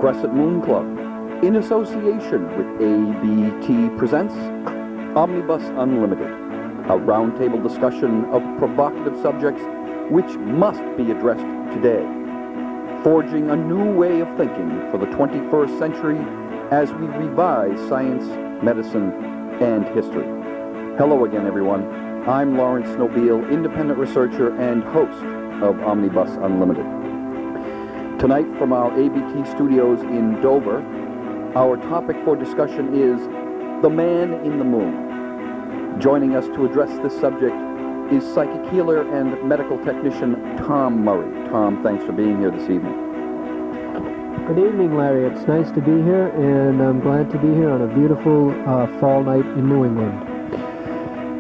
Crescent Moon Club, in association with ABT, presents Omnibus Unlimited, a roundtable discussion of provocative subjects which must be addressed today, forging a new way of thinking for the 21st century as we revise science, medicine, and history. Hello again, everyone. I'm Laurence, Nobile, independent researcher and host of Omnibus Unlimited. Tonight, from our ABT studios in Dover, our topic for discussion is the man in the moon. Joining us to address this subject is psychic healer and medical technician Tom Murray. Tom, thanks for being here this evening. Good evening, Larry. It's nice to be here, and I'm glad to be here on a beautiful fall night in New England.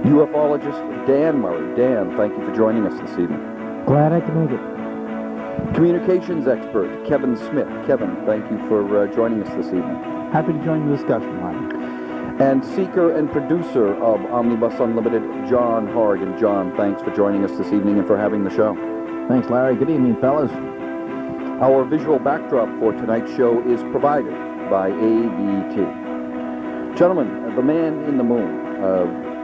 UFOlogist Dan Murray. Dan, thank you for joining us this evening. Glad I could make it. Communications expert Kevin Smith. Kevin, thank you for joining us this evening. Happy to join the discussion, Larry. And seeker and producer of Omnibus Unlimited, John Horrigan. John, thanks for joining us this evening and for having the show. Thanks, Larry. Good evening, fellas. Our visual backdrop for tonight's show is provided by ABT. Gentlemen, the man in the moon.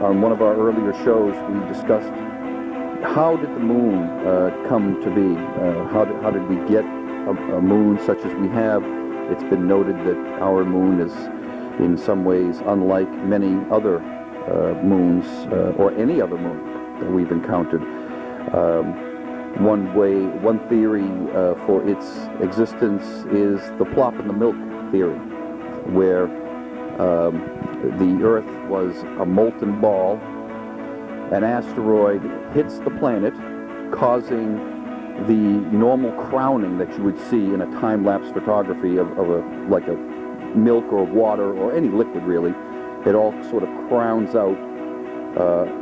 On one of our earlier shows, we discussed how did the moon come to be? How did we get a moon such as we have? It's been noted that our moon is in some ways unlike many other moons or any other moon that we've encountered. One theory for its existence is the plop in the milk theory, where the Earth was a molten ball. An asteroid hits the planet, causing the normal crowning that you would see in a time-lapse photography of like a milk or water or any liquid, really. It all sort of crowns out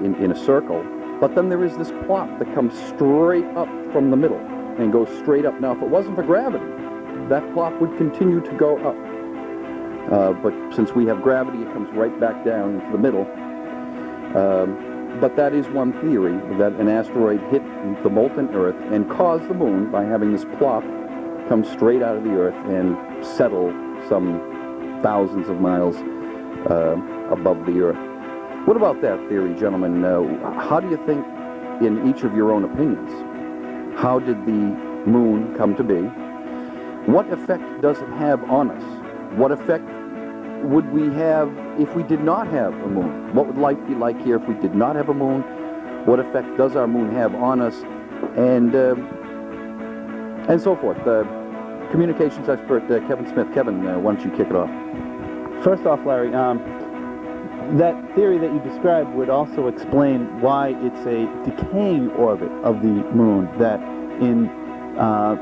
in a circle. But then there is this plop that comes straight up from the middle and goes straight up. Now, if it wasn't for gravity, that plop would continue to go up. But since we have gravity, it comes right back down into the middle. But that is one theory, that an asteroid hit the molten Earth and caused the moon, by having this plop come straight out of the Earth and settle some thousands of miles above the Earth. What about that theory, gentlemen? How do you think, in each of your own opinions, how did the moon come to be? What effect does it have on us? What effect would we have if we did not have a moon? What would life be like here if we did not have a moon? What effect does our moon have on us? And so forth. Communications expert Kevin Smith. Kevin, why don't you kick it off? First off, Larry, that theory that you described would also explain why it's a decaying orbit of the moon, that in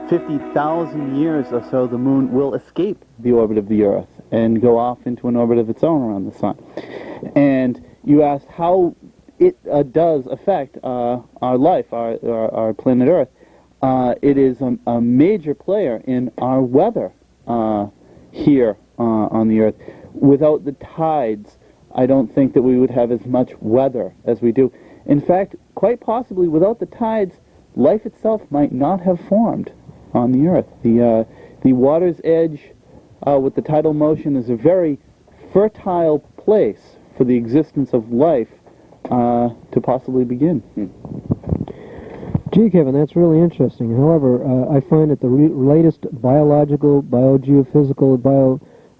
50,000 years or so, the moon will escape the orbit of the Earth and go off into an orbit of its own around the sun. And you asked how it does affect our life, our planet Earth. It is a major player in our weather here on the Earth. Without the tides, I don't think that we would have as much weather as we do. In fact, quite possibly, without the tides, life itself might not have formed on the Earth. The water's edge with the tidal motion is a very fertile place for the existence of life to possibly begin. Gee, Kevin, that's really interesting. However, I find that the latest biological, biogeophysical,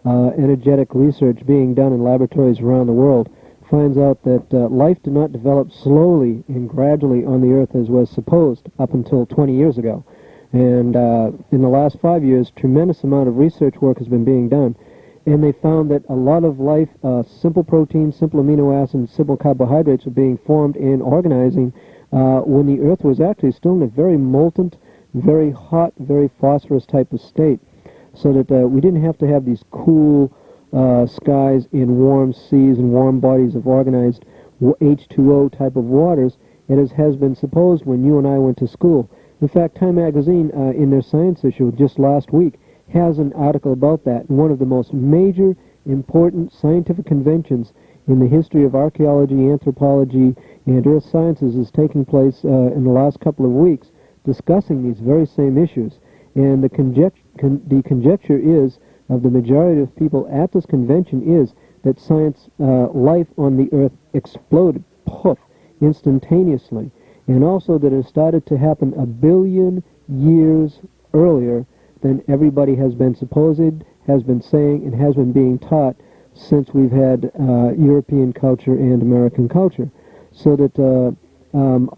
bioenergetic research being done in laboratories around the world finds out that life did not develop slowly and gradually on the Earth as was supposed up until 20 years ago. And in the last 5 years, tremendous amount of research work has been being done, and they found that a lot of life, simple proteins, simple amino acids, simple carbohydrates are being formed and organizing when the Earth was actually still in a very molten, very hot, very phosphorus type of state, so that we didn't have to have these cool skies in warm seas and warm bodies of organized H2O type of waters, as has been supposed when you and I went to school. In fact, Time magazine, in their science issue just last week, has an article about that. And one of the most major, important scientific conventions in the history of archaeology, anthropology, and earth sciences is taking place in the last couple of weeks, discussing these very same issues. And the conjecture is of the majority of people at this convention is that life on the Earth exploded, poof, instantaneously, and also that it started to happen 1 billion years earlier than everybody has been supposed, has been saying, and has been being taught since we've had European culture and American culture. So that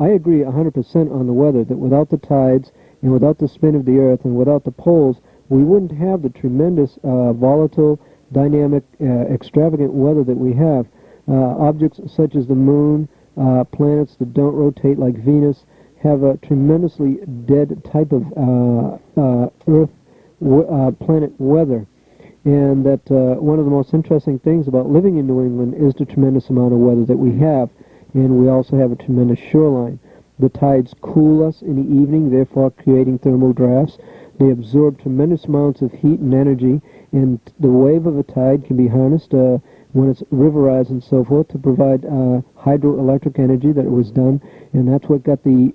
I agree 100% on the weather, that without the tides and without the spin of the Earth and without the poles, we wouldn't have the tremendous volatile, dynamic, extravagant weather that we have. Objects such as the moon, planets that don't rotate like Venus, have a tremendously dead type of planet weather. And that one of the most interesting things about living in New England is the tremendous amount of weather that we have. And we also have a tremendous shoreline. The tides cool us in the evening, therefore creating thermal drafts. They absorb tremendous amounts of heat and energy, and the wave of a tide can be harnessed when it's riverized and so forth to provide hydroelectric energy that it was done, and that's what got the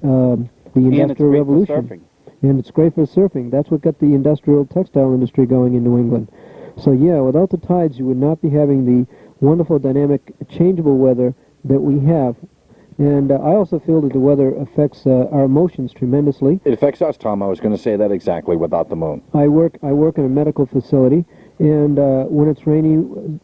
Industrial Revolution. And it's great for surfing. That's what got the industrial textile industry going in New England. So yeah, without the tides, you would not be having the wonderful, dynamic, changeable weather that we have. And I also feel that the weather affects our emotions tremendously. It affects us, Tom. I was going to say that exactly without the moon. I work in a medical facility, and when it's rainy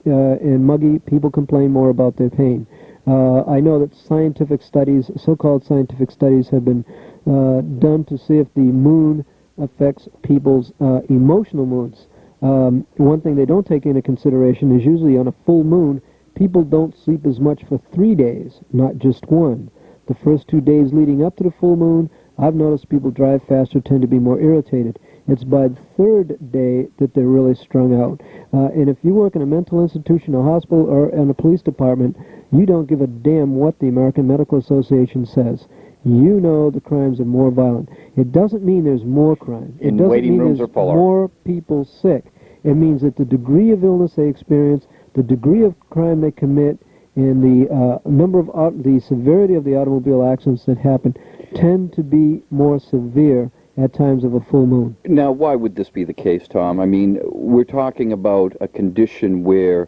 and muggy, people complain more about their pain. I know that scientific studies, so-called scientific studies, have been done to see if the moon affects people's emotional moods. One thing they don't take into consideration is usually on a full moon, people don't sleep as much for 3 days, not just one. The first 2 days leading up to the full moon, I've noticed people drive faster, tend to be more irritated. It's by the third day that they're really strung out. And if you work in a mental institution, a hospital, or in a police department, you don't give a damn what the American Medical Association says. You know the crimes are more violent. It doesn't mean there's more crime. It doesn't mean there's more people sick. It means that the degree of illness they experience, the degree of crime they commit, and the severity of the automobile accidents that happen tend to be more severe at times of a full moon. Now, why would this be the case, Tom? I mean, we're talking about a condition where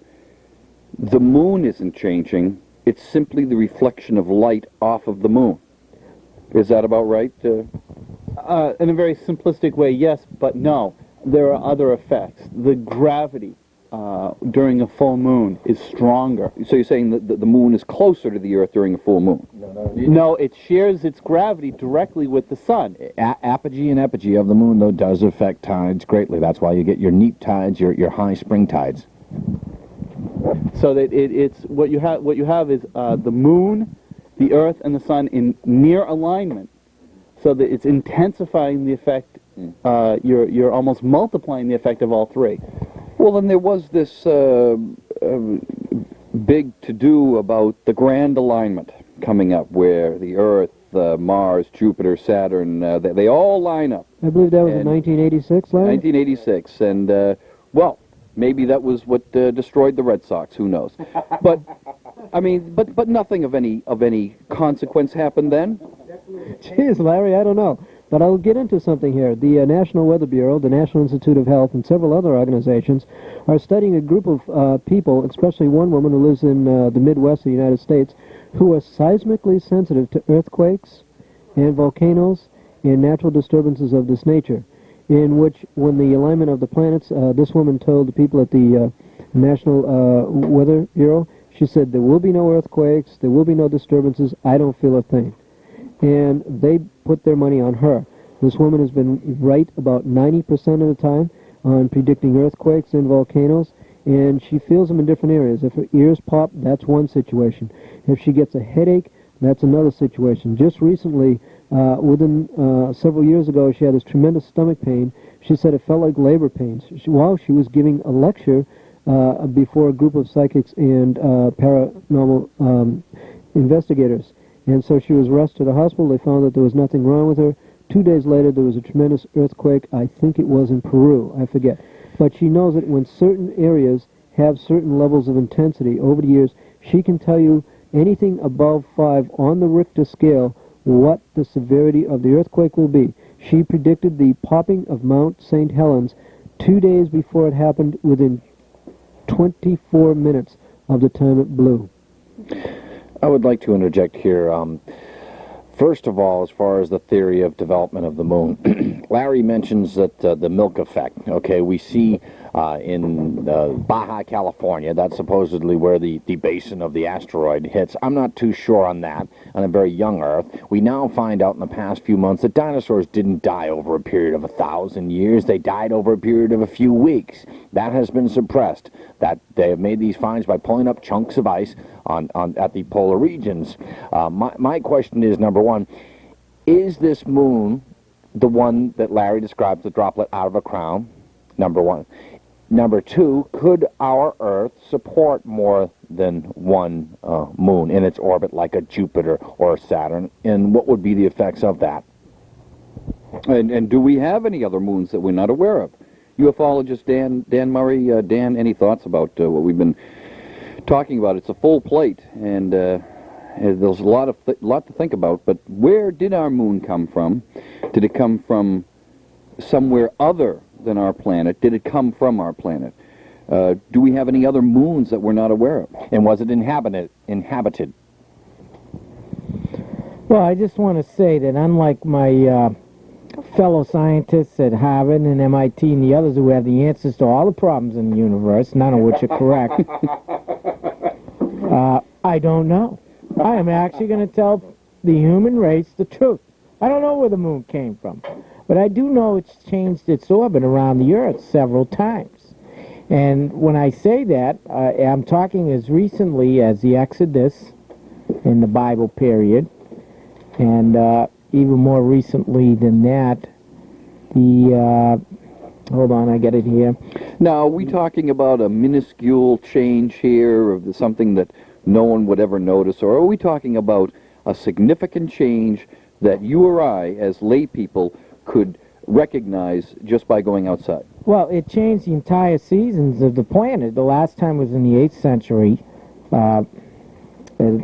the moon isn't changing. It's simply the reflection of light off of the moon. Is that about right? In a very simplistic way, yes, but no. There are other effects. The gravity during a full moon is stronger. So you're saying that the moon is closer to the Earth during a full moon? No, it shares its gravity directly with the sun. Apogee and epigee of the moon, though, does affect tides greatly. That's why you get your neap tides, your high spring tides. So that it's what you have is the moon, the Earth, and the sun in near alignment, so that it's intensifying the effect. You're almost multiplying the effect of all three. Well, then there was this big to-do about the grand alignment coming up, where the Earth, Mars, Jupiter, Saturn, they all line up. I believe that was in 1986, Larry? 1986, and, well, maybe that was what destroyed the Red Sox, who knows. But, I mean, but nothing of any consequence happened then? Jeez, Larry, I don't know. But I'll get into something here. The National Weather Bureau, the National Institute of Health, and several other organizations are studying a group of people, especially one woman who lives in the Midwest of the United States, who are seismically sensitive to earthquakes and volcanoes and natural disturbances of this nature, in which, when the alignment of the planets, this woman told the people at the National Weather Bureau, she said, there will be no earthquakes, there will be no disturbances, I don't feel a thing. And they put their money on her. This woman has been right about 90% of the time on predicting earthquakes and volcanoes, and she feels them in different areas. If her ears pop, that's one situation. If she gets a headache, that's another situation. Just recently, within several years ago, she had this tremendous stomach pain. She said it felt like labor pains. While she was giving a lecture before a group of psychics and paranormal investigators. And so she was rushed to the hospital. They found that there was nothing wrong with her. 2 days later, there was a tremendous earthquake. I think it was in Peru. I forget. But she knows that when certain areas have certain levels of intensity over the years, she can tell you anything above 5 on the Richter scale what the severity of the earthquake will be. She predicted the popping of Mount St. Helens 2 days before it happened, within 24 minutes of the time it blew. I would like to interject here. First of all, as far as the theory of development of the moon, Larry mentions that the milk effect. Okay, we see in Baja California, that's supposedly where the basin of the asteroid hits. I'm not too sure on that. On a very young Earth, we now find out in the past few months that dinosaurs didn't die over a period of 1,000 years. They died over a period of a few weeks. That has been suppressed. That they have made these finds by pulling up chunks of ice at the polar regions. My question is, number one, is this moon the one that Larry describes, the droplet out of a crown? Number one. Number two, could our Earth support more than one moon in its orbit, like a Jupiter or a Saturn? And what would be the effects of that? And do we have any other moons that we're not aware of? Ufologist Dan Murray, Dan, any thoughts about what we've been talking about? It's a full plate, and there's a lot to think about. But where did our moon come from? Did it come from somewhere other than our planet? Did it come from our planet? Do we have any other moons that we're not aware of? And was it inhabited? Well, I just want to say that unlike my fellow scientists at Harvard and MIT and the others who have the answers to all the problems in the universe, none of which are correct, I don't know. I am actually going to tell the human race the truth. I don't know where the moon came from, but I do know it's changed its orbit around the Earth several times. And when I say that, I'm talking as recently as the Exodus in the Bible period, and even more recently than that, hold on, I get it here. Now, are we talking about a minuscule change here, of something that no one would ever notice, or are we talking about a significant change that you or I, as lay people, could recognize just by going outside? Well, it changed the entire seasons of the planet. The last time was in the 8th century. The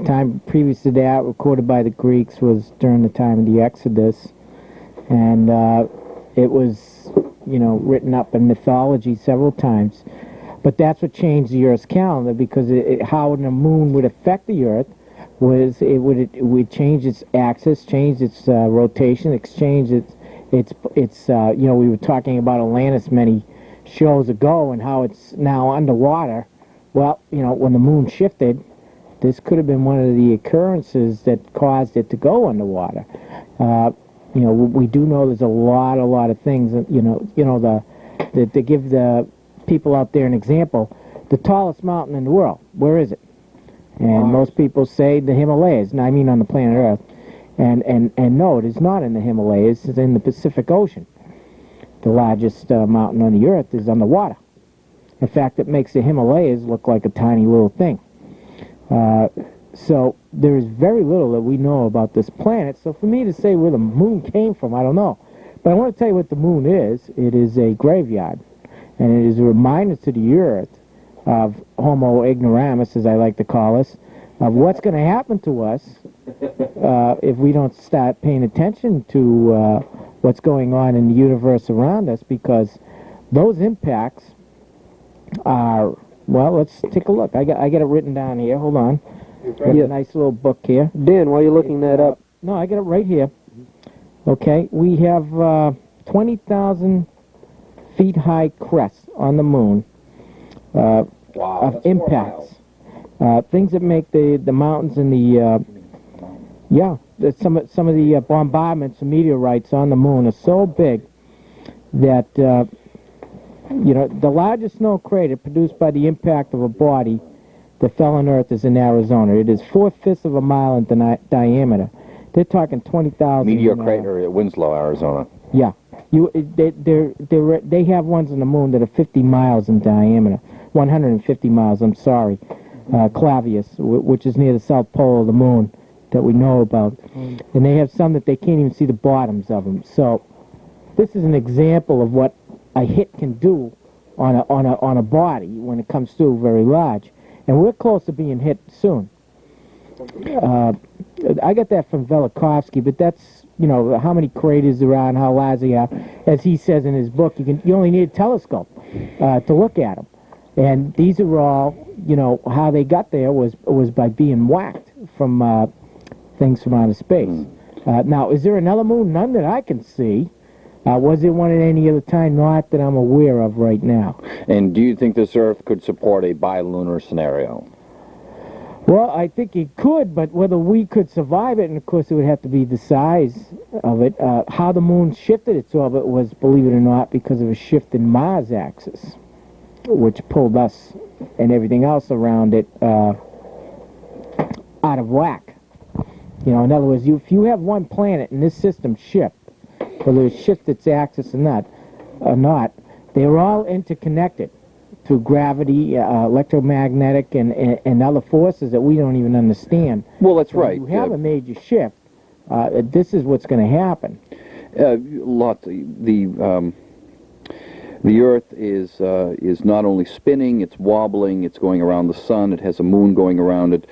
time previous to that, recorded by the Greeks, was during the time of the Exodus. And it was, written up in mythology several times. But that's what changed the Earth's calendar, because how the moon would affect the Earth was it would change its axis, change its rotation, exchange its we were talking about Atlantis many shows ago and how it's now underwater. Well, when the moon shifted, this could have been one of the occurrences that caused it to go underwater. We do know there's a lot of things. To give the people out there an example, the tallest mountain in the world, where is it? And most people say the Himalayas. I mean, on the planet Earth. And no, it is not in the Himalayas. It's in the Pacific Ocean. The largest mountain on the Earth is underwater. In fact, it makes the Himalayas look like a tiny little thing. So there is very little that we know about this planet. So for me to say where the moon came from, I don't know. But I want to tell you what the moon is. It is a graveyard. And it is a reminder to the Earth of Homo ignoramus, as I like to call us, of what's going to happen to us if we don't start paying attention to what's going on in the universe around us, because those impacts are, well, let's take a look. I got it written down here. Hold on. Got a nice little book here. Dan, while you're looking that up. No, I got it right here. Okay, we have 20,000 feet high crests on the moon of impacts. Things that make the mountains and some of the bombardments and meteorites on the moon are so big that the largest snow crater produced by the impact of a body that fell on Earth is in Arizona. It is 4/5 of a mile in diameter. They're talking 20,000. Meteor crater at Winslow, Arizona. Yeah, they have ones on the moon that are 50 miles in diameter, 150 miles. I'm sorry. Clavius, which is near the south pole of the moon that we know about, and they have some that they can't even see the bottoms of them. So this is an example of what a hit can do on a body when it comes through very large, and we're close to being hit soon. I got that from Velikovsky, but that's you know, how many craters there are and how large they are. As he says in his book, you only need a telescope to look at them. And these are all, you know, how they got there was by being whacked from things from outer space. Now, is there another moon? None that I can see. Was there one at any other time? Not that I'm aware of right now. And do you think this Earth could support a bilunar scenario? Well, I think it could, but whether we could survive it, and of course it would have to be the size of it. How the moon shifted its orbit was, believe it or not, because of a shift in Mars' axis, which pulled us and everything else around it out of whack. You know, in other words, if you have one planet and this system shift, whether it shifts its axis or not, they're all interconnected through gravity, electromagnetic, and other forces that we don't even understand. Well, that's right. If you have a major shift, this is what's going to happen. The Earth is not only spinning, it's wobbling, it's going around the sun, it has a moon going around it.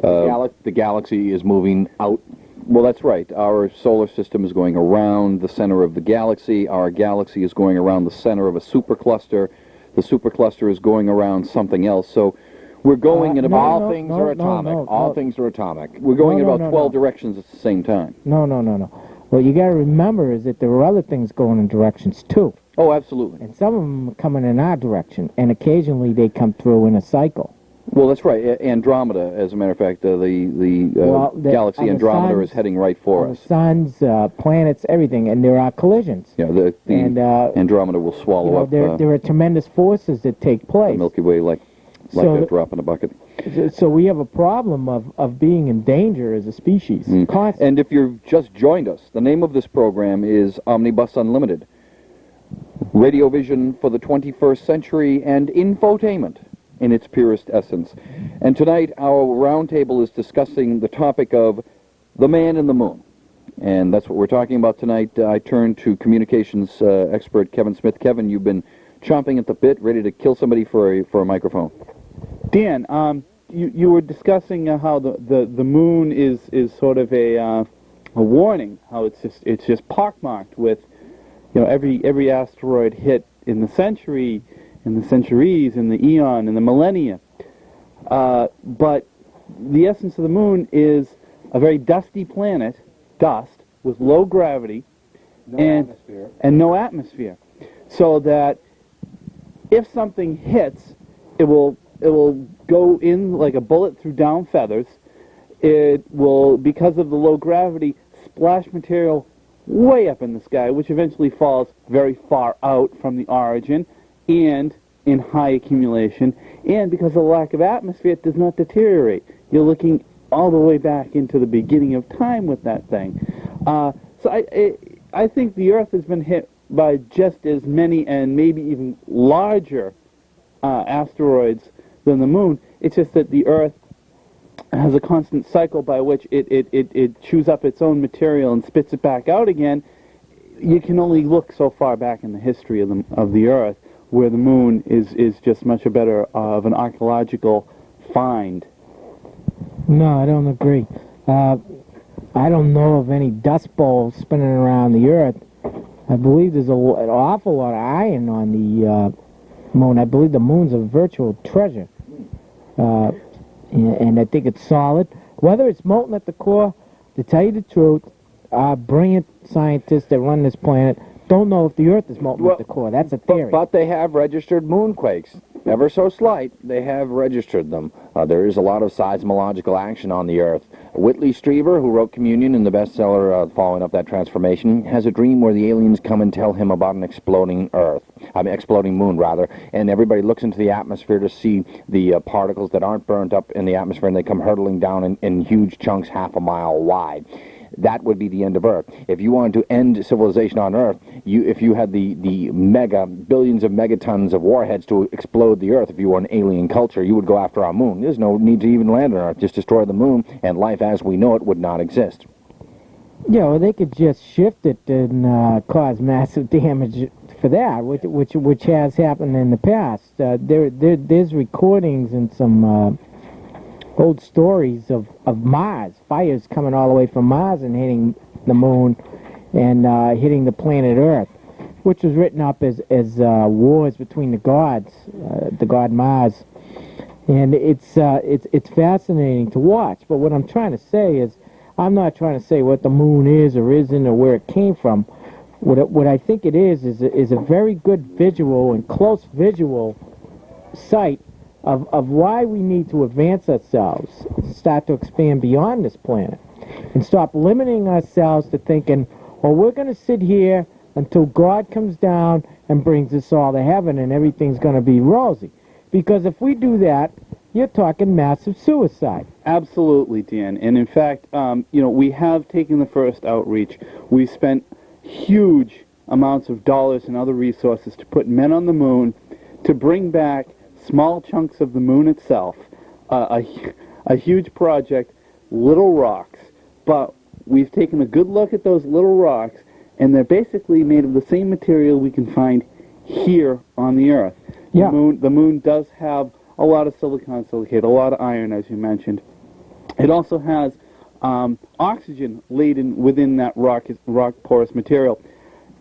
The galaxy is moving out. Well, that's right. Our solar system is going around the center of the galaxy. Our galaxy is going around the center of a supercluster. The supercluster is going around something else. So we're going in about... All things are atomic. All things are atomic. We're going in about 12 directions at the same time. No. What you got to remember is that there are other things going in directions, too. Oh, absolutely. And some of them are coming in our direction, and occasionally they come through in a cycle. Well, that's right. Andromeda, as a matter of fact, the galaxy Andromeda is heading right for us. The suns, planets, everything, and there are collisions. Yeah, the Andromeda will swallow up. There are tremendous forces that take place. The Milky Way, like a drop in a bucket. So we have a problem of being in danger as a species. And if you've just joined us, the name of this program is Omnibus Unlimited. Radiovision for the 21st century and infotainment in its purest essence. And tonight our roundtable is discussing the topic of the man in the moon. And that's what we're talking about tonight. I turn to communications expert Kevin Smith. Kevin, you've been chomping at the bit, ready to kill somebody for a microphone. Dan, you were discussing how the moon is sort of a warning, how it's just pockmarked with, you know, every asteroid hit in the century, in the centuries, in the eon, in the millennia. But the essence of the moon is a very dusty planet, dust, with low gravity and no atmosphere. So that if something hits, it will go in like a bullet through down feathers. It will, because of the low gravity, splash material way up in the sky, which eventually falls very far out from the origin and in high accumulation. And because of the lack of atmosphere, it does not deteriorate. You're looking all the way back into the beginning of time with that thing. So I think the Earth has been hit by just as many and maybe even larger asteroids than the moon. It's just that the Earth has a constant cycle by which it chews up its own material and spits it back out again. You can only look so far back in the history of the Earth, where the moon is just much better of an archaeological find. No, I don't agree. I don't know of any dust bowls spinning around the Earth. I believe there's an awful lot of iron on the moon. I believe the moon's a virtual treasure. And I think it's solid. Whether it's molten at the core, to tell you the truth, our brilliant scientists that run this planet don't know if the Earth is molten at the core. That's a theory. But they have registered moonquakes. Ever so slight, they have registered them. There is a lot of seismological action on the Earth. Whitley Strieber, who wrote Communion in the bestseller following up that transformation, has a dream where the aliens come and tell him about an exploding exploding moon, rather, and everybody looks into the atmosphere to see the particles that aren't burnt up in the atmosphere, and they come hurtling down in huge chunks half a mile wide. That would be the end of Earth. If you wanted to end civilization on Earth, if you had the billions of megatons of warheads to explode the Earth, if you were an alien culture, you would go after our moon. There's no need to even land on Earth. Just destroy the moon, and life as we know it would not exist. Yeah, well, they could just shift it and cause massive damage for that, which has happened in the past. There's recordings in some old stories of Mars, fires coming all the way from Mars and hitting the moon and hitting the planet Earth, which was written up as wars between the gods, the god Mars. And it's fascinating to watch. But what I'm trying to say is, I'm not trying to say what the moon is or isn't or where it came from. What I think it is a very good visual and close visual sight of why we need to advance ourselves, start to expand beyond this planet, and stop limiting ourselves to thinking, well, we're going to sit here until God comes down and brings us all to heaven and everything's going to be rosy. Because if we do that, you're talking massive suicide. Absolutely, Dan. And in fact, we have taken the first outreach. We spent huge amounts of dollars and other resources to put men on the moon, to bring back small chunks of the moon itself, a huge project, little rocks. But we've taken a good look at those little rocks, and they're basically made of the same material we can find here on the Earth. Yeah. The moon does have a lot of silicon silicate, a lot of iron, as you mentioned. It also has oxygen laden within that rock porous material.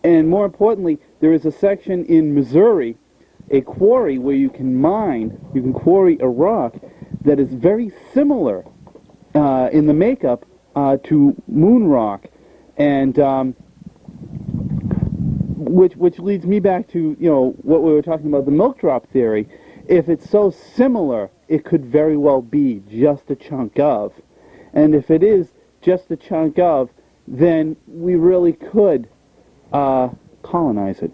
And more importantly, there is a section in Missouri, a quarry where you can quarry a rock that is very similar in the makeup to moon rock, and which leads me back to what we were talking about, the milk drop theory. If it's so similar, it could very well be just a chunk of, and if it is just a chunk of, then we really could colonize it.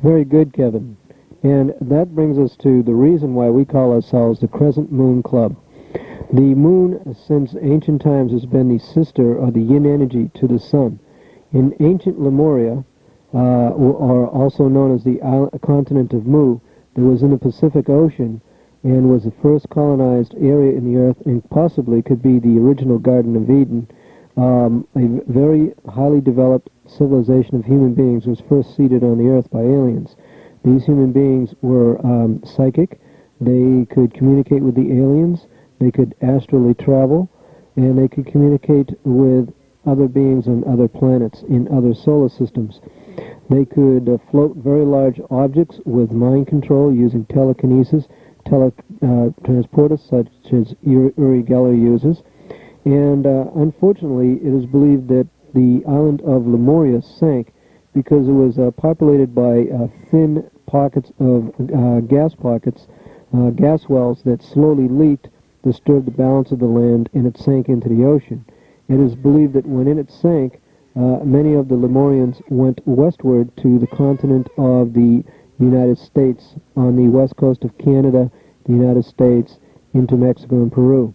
Very good, Kevin. And that brings us to the reason why we call ourselves the Crescent Moon Club. The moon, since ancient times, has been the sister or the yin energy to the sun. In ancient Lemuria, or also known as the continent of Mu, that was in the Pacific Ocean and was the first colonized area in the earth, and possibly could be the original Garden of Eden. A very highly developed civilization of human beings was first seeded on the earth by aliens. These human beings were psychic. They could communicate with the aliens. They could astrally travel, and they could communicate with other beings on other planets in other solar systems. They could float very large objects with mind control using telekinesis, transporters such as Uri Geller uses. And unfortunately, it is believed that the island of Lemuria sank because it was populated by thin pockets of gas wells that slowly leaked, disturbed the balance of the land, and it sank into the ocean. It is believed that when it sank, many of the Lemurians went westward to the continent of the United States, on the west coast of Canada, the United States, into Mexico and Peru.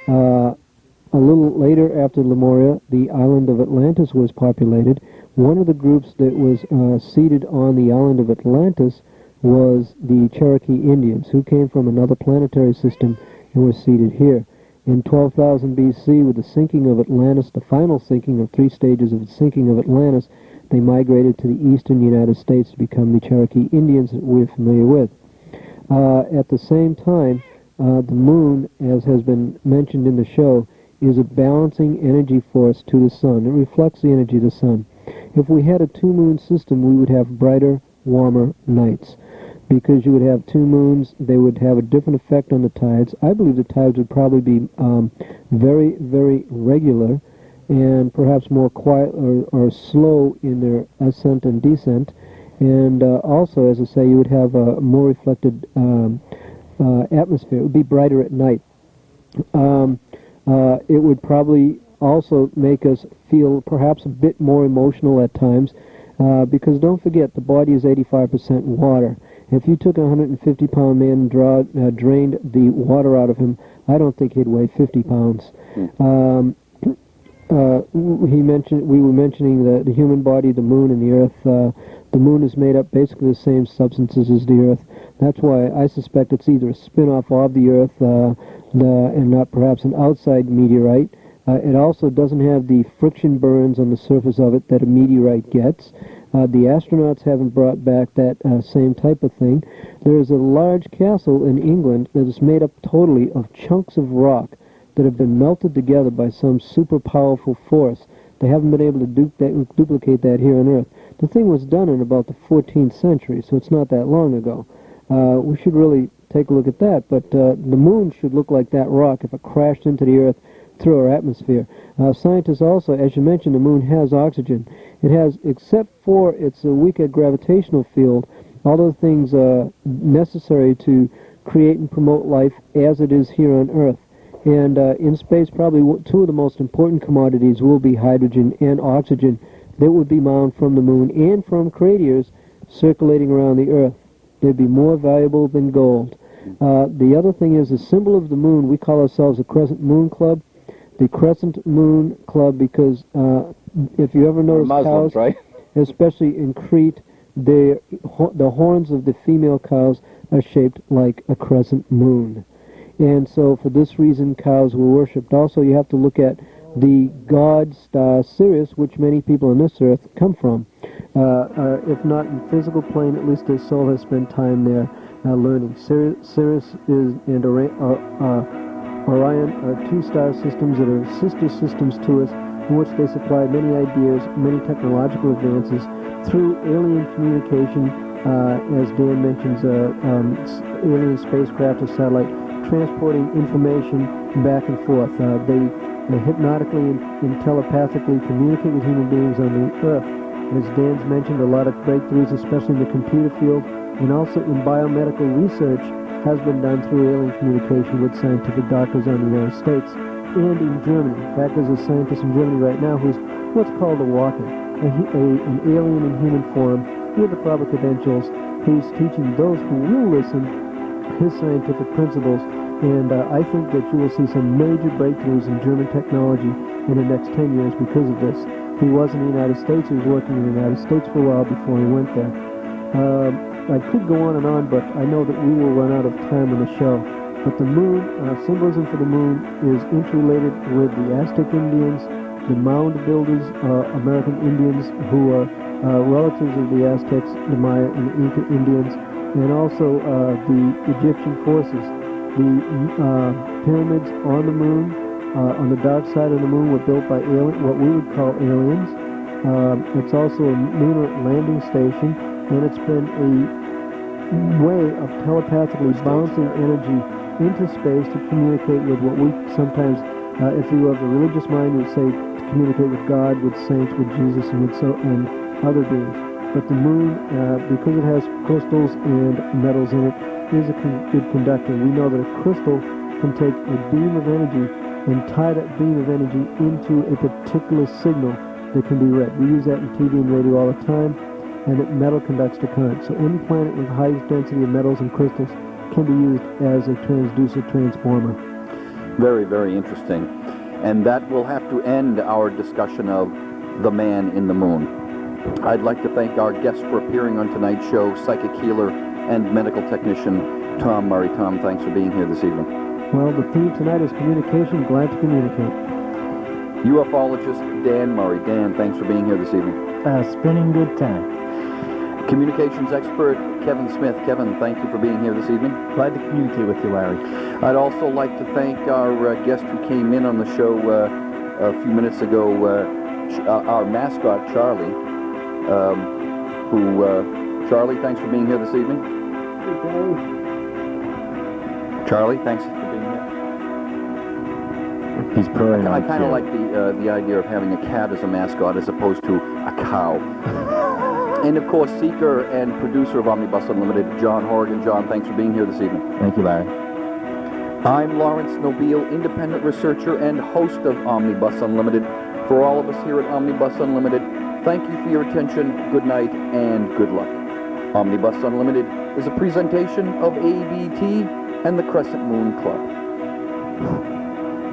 A little later, after Lemuria, the island of Atlantis was populated. One of the groups that was seated on the island of Atlantis was the Cherokee Indians, who came from another planetary system and were seated here. In 12,000 BC, with the sinking of Atlantis, the final sinking of 3 stages of the sinking of Atlantis, they migrated to the eastern United States to become the Cherokee Indians that we're familiar with. At the same time, the moon, as has been mentioned in the show, is a balancing energy force to the sun. It reflects the energy of the sun. If we had a two-moon system, we would have brighter, warmer nights. Because you would have 2 moons, they would have a different effect on the tides. I believe the tides would probably be very, very regular, and perhaps more quiet or slow in their ascent and descent. And also, as I say, you would have a more reflected atmosphere. It would be brighter at night. It would probably also make us feel perhaps a bit more emotional at times, because don't forget, the body is 85% water. If you took a 150-pound man and drained the water out of him, I don't think he'd weigh 50 pounds. We were mentioning the human body, the moon, and the earth. The moon is made up basically the same substances as the earth. That's why I suspect it's either a spin-off of the earth and not perhaps an outside meteorite. It also doesn't have the friction burns on the surface of it that a meteorite gets. The astronauts haven't brought back that same type of thing. There's a large castle in England that is made up totally of chunks of rock that have been melted together by some super powerful force. They haven't been able to duplicate that here on Earth. The thing was done in about the 14th century, so it's not that long ago. We should really take a look at that, but the moon should look like that rock if it crashed into the Earth through our atmosphere. Scientists also, as you mentioned, the moon has oxygen. It has, except for its weaker gravitational field, all those things necessary to create and promote life as it is here on Earth. And in space, probably two of the most important commodities will be hydrogen and oxygen that would be found from the moon and from craters circulating around the Earth. They'd be more valuable than gold. The other thing is the symbol of the moon. We call ourselves the Crescent Moon Club. The Crescent Moon Club because if you ever notice Muslims, cows, right? especially in Crete, the horns of the female cows are shaped like a crescent moon. And so for this reason, cows were worshipped. Also, you have to look at the god star Sirius, which many people on this earth come from. If not in physical plane, at least their soul has spent time there learning. Sirius is and Orion are two star systems that are sister systems to us, in which they supply many ideas, many technological advances through alien communication, as Dan mentions, alien spacecraft or satellite, transporting information back and forth. They hypnotically and telepathically communicate with human beings on the Earth. As Dan's mentioned, a lot of breakthroughs, especially in the computer field, and also in biomedical research, has been done through alien communication with scientific doctors on the United States and in Germany. In fact, there's a scientist in Germany right now who's what's called a walker, an alien in human form with the proper credentials, who's teaching those who will listen his scientific principles. And I think that you will see some major breakthroughs in German technology in the next 10 years because of this. He was in the United States. He was working in the United States for a while before he went there. I could go on, but I know that we will run out of time on the show. But the moon, symbolism for the moon is interrelated with the Aztec Indians, the mound builders, American Indians who are relatives of the Aztecs, the Maya and the Inca Indians, and also the Egyptian forces. The pyramids on the moon, on the dark side of the moon, were built by what we would call aliens. It's also a lunar landing station, and it's been a way of telepathically bouncing energy into space to communicate with what we sometimes, if you have a religious mind, would say to communicate with God, with saints, with Jesus, and other beings. But the moon, because it has crystals and metals in it, is a good conductor. We know that a crystal can take a beam of energy and tie that beam of energy into a particular signal that can be read. We use that in TV and radio all the time, and that metal conducts the current. So any planet with the highest density of metals and crystals can be used as a transducer transformer. Very, very interesting. And that will have to end our discussion of the man in the moon. I'd like to thank our guests for appearing on tonight's show, psychic healer and medical technician Tom Murray. Tom, thanks for being here this evening. Well, the theme tonight is communication. Glad to communicate. UFOlogist Dan Murray. Dan, thanks for being here this evening. Spinning good time. Communications expert Kevin Smith. Kevin, thank you for being here this evening. Glad to communicate with you, Larry. I'd also like to thank our guest who came in on the show a few minutes ago, our mascot, Charlie. Charlie, thanks for being here this evening. Charlie, thanks for being here. He's purring. I kind of like the idea of having a cat as a mascot as opposed to a cow. And of course, seeker and producer of Omnibus Unlimited, John Horrigan. John, thanks for being here this evening. Thank you, Larry. I'm Laurence, Nobile, independent researcher and host of Omnibus Unlimited. For all of us here at Omnibus Unlimited, thank you for your attention, good night, and good luck. Omnibus Unlimited is a presentation of ABT and the Crescent Moon Club.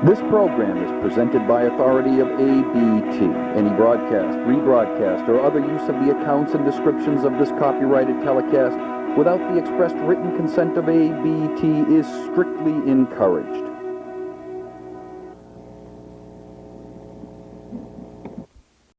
This program is presented by authority of ABT. Any broadcast, rebroadcast, or other use of the accounts and descriptions of this copyrighted telecast without the expressed written consent of ABT is strictly encouraged.